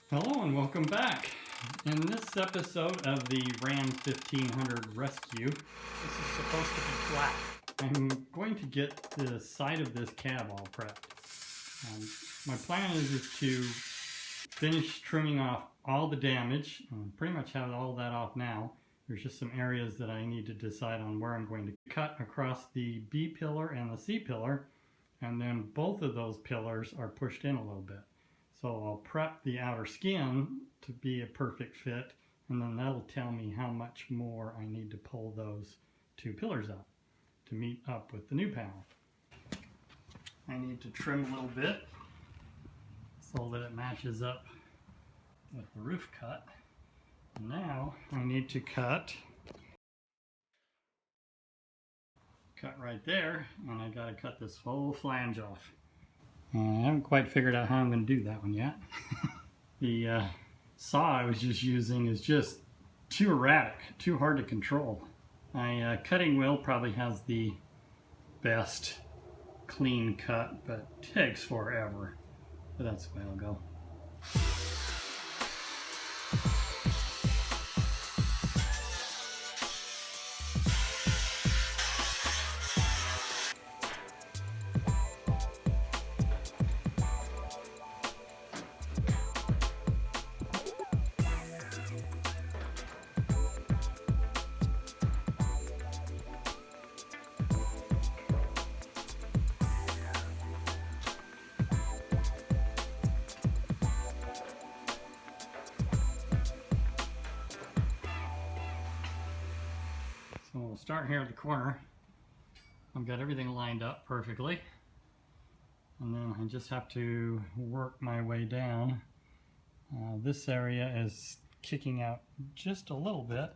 Hello and welcome back. In this episode of the Ram 1500 Rescue, This is supposed to be flat. I'm going to get the side of this cab all prepped. My plan is to finish trimming off all the damage. Pretty much have all that off now. There's just some areas that I need to decide on where I'm going to cut across the B pillar and the C pillar, and then both of those pillars are pushed in a little bit. So I'll prep the outer skin to be a perfect fit, and then that'll tell me how much more I need to pull those two pillars up to meet up with the new panel. I need to trim a little bit so that it matches up with the roof cut. And now I need to cut right there, and I gotta cut this whole flange off. I haven't quite figured out how I'm going to do that one yet. The saw I was just using is just too erratic, too hard to control. My cutting wheel probably has the best clean cut, but takes forever. But that's the way I'll go. So we'll start here at the corner. I've got everything lined up perfectly. And then I just have to work my way down. This area is kicking out just a little bit,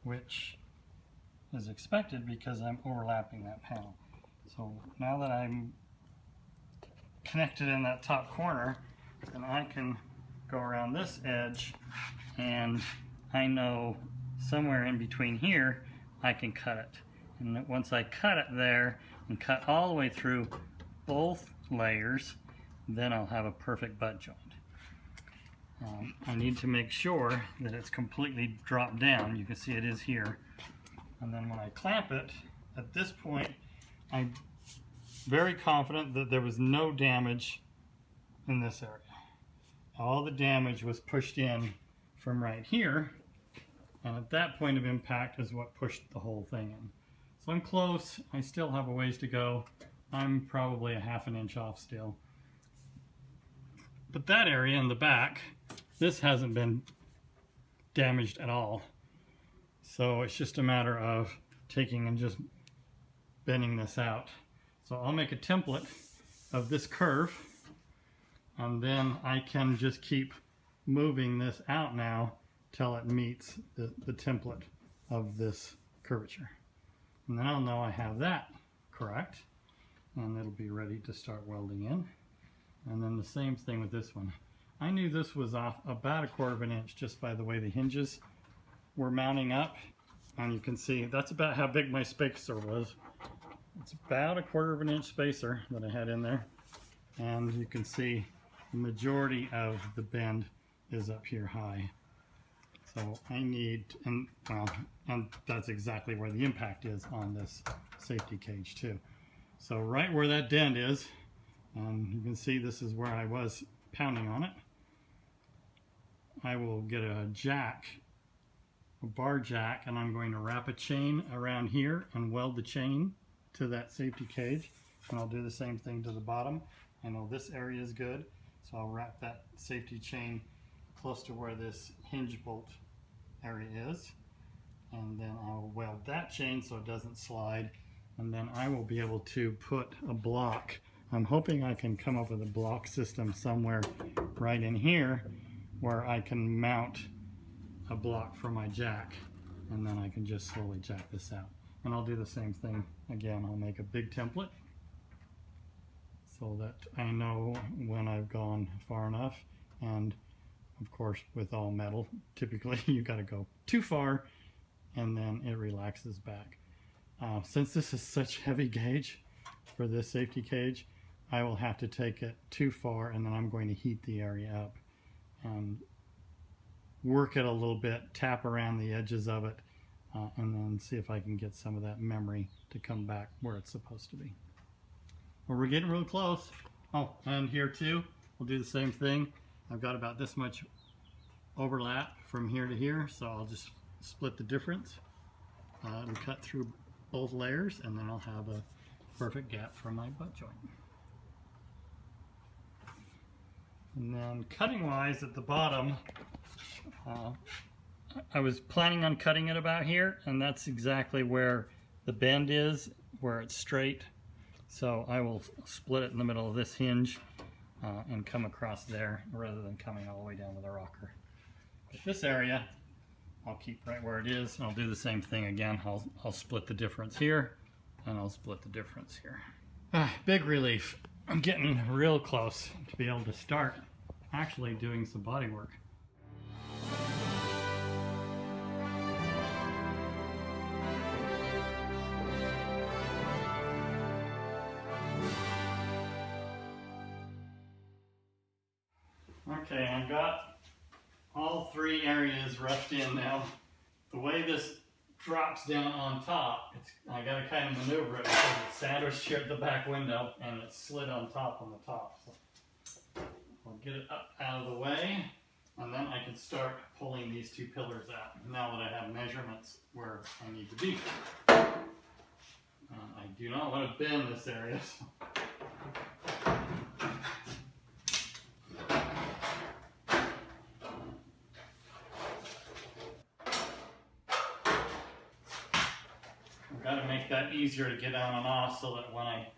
which is expected because I'm overlapping that panel. So now that I'm connected in that top corner, then I can go around this edge, and I know somewhere in between here I can cut it. And once I cut it there and cut all the way through both layers, then I'll have a perfect butt joint. I need to make sure that it's completely dropped down. You can see it is here. And then when I clamp it, at this point, I'm very confident that there was no damage in this area. All the damage was pushed in from right here, and at that point of impact is what pushed the whole thing in. So I'm close. I still have a ways to go. I'm probably a half an inch off still. But that area in the back, this hasn't been damaged at all. So it's just a matter of taking and just bending this out. So I'll make a template of this curve, and then I can just keep moving this out now till it meets the template of this curvature. And then I'll know I have that correct, and it'll be ready to start welding in. And then the same thing with this one. I knew this was off about 1/4 of an inch just by the way the hinges were mounting up, and you can see that's about how big my spacer was. It's about 1/4 of an inch spacer that I had in there, and you can see the majority of the bend is up here high. So I need, and that's exactly where the impact is on this safety cage too. So right where that dent is, you can see this is where I was pounding on it. I will get a jack, a bar jack, and I'm going to wrap a chain around here and weld the chain to that safety cage. And I'll do the same thing to the bottom. I know this area is good, so I'll wrap that safety chain close to where this hinge bolt area is, and then I'll weld that chain so it doesn't slide, and then I will be able to put a block. I'm hoping I can come up with a block system somewhere right in here where I can mount a block for my jack, and then I can just slowly jack this out. And I'll do the same thing again. I'll make a big template so that I know when I've gone far enough. And of course, with all metal, typically you got to go too far and then it relaxes back. Since this is such heavy gauge for this safety cage, I will have to take it too far, and then I'm going to heat the area up. And work it a little bit, tap around the edges of it, and then see if I can get some of that memory to come back where it's supposed to be. Well, we're getting real close. Oh, and here too, we'll do the same thing. I've got about this much overlap from here to here, so I'll just split the difference and cut through both layers, and then I'll have a perfect gap for my butt joint. And then cutting wise at the bottom, I was planning on cutting it about here, and that's exactly where the bend is, where it's straight. So I will split it in the middle of this hinge and come across there rather than coming all the way down to the rocker. But this area, I'll keep right where it is, and I'll do the same thing again. I'll split the difference here, and I'll split the difference here. Big relief. I'm getting real close to be able to start actually doing some body work. Okay, I've got all three areas roughed in now. The way this drops down on top, I got to kind of maneuver it because it's sandwiched here at the back window and it's slid on top on the top. So I'll get it up out of the way, and then I can start pulling these two pillars out now that I have measurements where I need to be. I do not want to bend this area. So. Got to make that easier to get on and off so that when I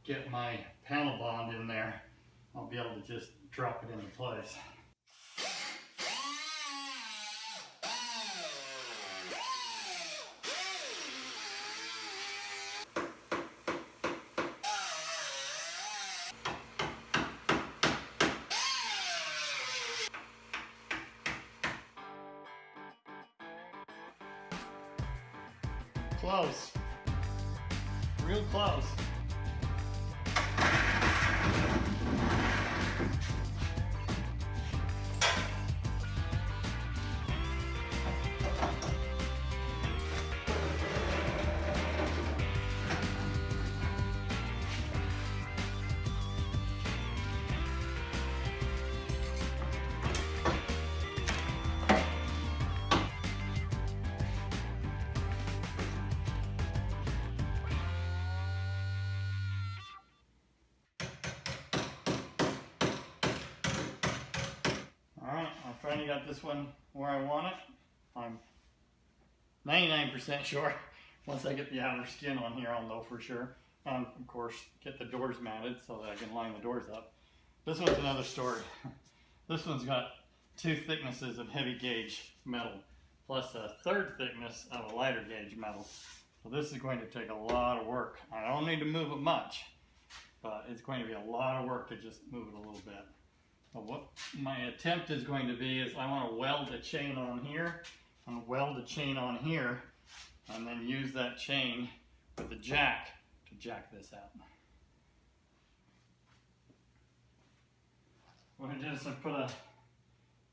get my panel bond in there, I'll be able to just drop it into place. Close. Real close. I finally got this one where I want it. I'm 99% sure. Once I get the outer skin on here, I'll know for sure. And of course, get the doors mounted so that I can line the doors up. This one's another story. This one's got 2 thicknesses of heavy gauge metal, plus a 3rd thickness of a lighter gauge metal. So this is going to take a lot of work. I don't need to move it much, but it's going to be a lot of work to just move it a little bit. But what my attempt is going to be is I want to weld a chain on here and weld a chain on here, and then use that chain with a jack to jack this out. What I did is I put a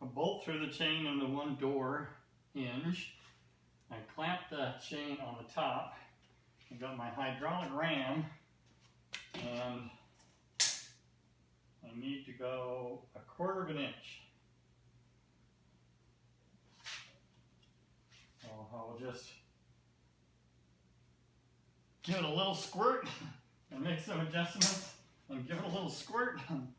bolt through the chain in the one door hinge. I clamped the chain on the top. I got my hydraulic ram, and I need to go 1/4 inch. So I'll just give it a little squirt and make some adjustments and give it a little squirt and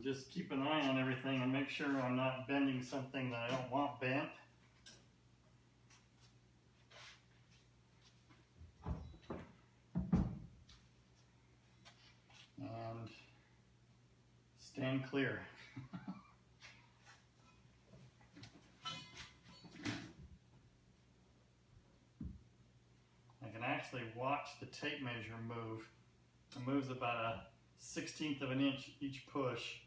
just keep an eye on everything and make sure I'm not bending something that I don't want bent. And stand clear. I can actually watch the tape measure move. It moves about 1/16 of an inch each push.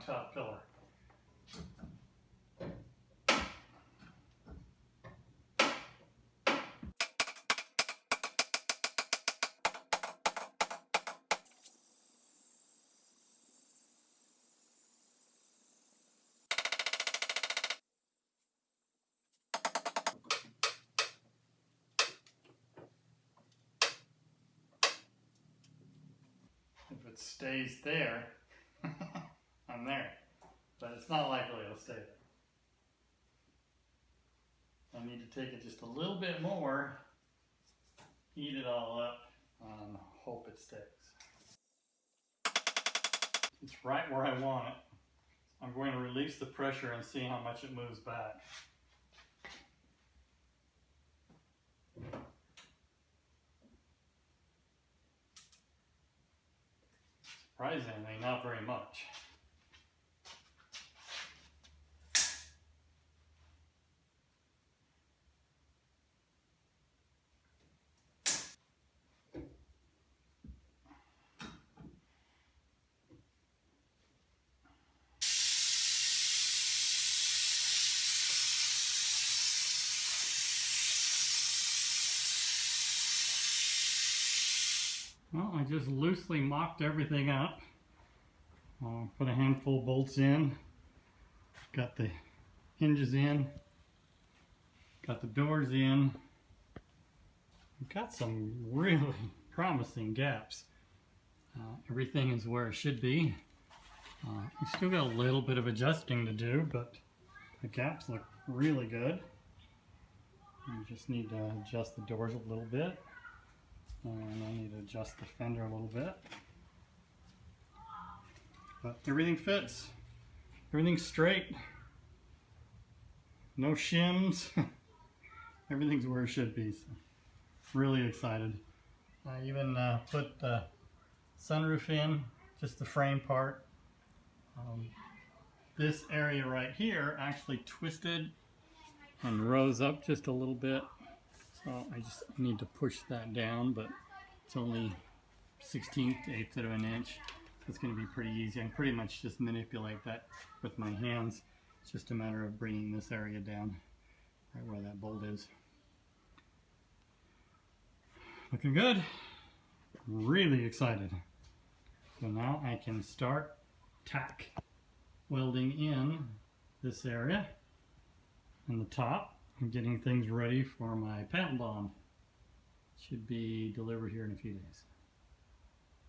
tough pillar. If it stays there, I'm there. But it's not likely it'll stay there. I need to take it just a little bit more, heat it all up, and hope it sticks. It's right where I want it. I'm going to release the pressure and see how much it moves back. Surprisingly, not very much. Well, I just loosely mocked everything up. Put a handful of bolts in. Got the hinges in. Got the doors in. Got some really promising gaps. Everything is where it should be. We still got a little bit of adjusting to do, but the gaps look really good. You just need to adjust the doors a little bit. And I need to adjust the fender a little bit. But everything fits. Everything's straight. No shims. Everything's where it should be. So really excited. I even put the sunroof in, just the frame part. This area right here actually twisted and rose up just a little bit. So I just need to push that down, but it's only 1/16 to 1/8 of an inch. It's going to be pretty easy. I can pretty much just manipulate that with my hands. It's just a matter of bringing this area down right where that bolt is. Looking good. Really excited. So now I can start tack welding in this area and the top. I'm getting things ready for my panel bond. Should be delivered here in a few days.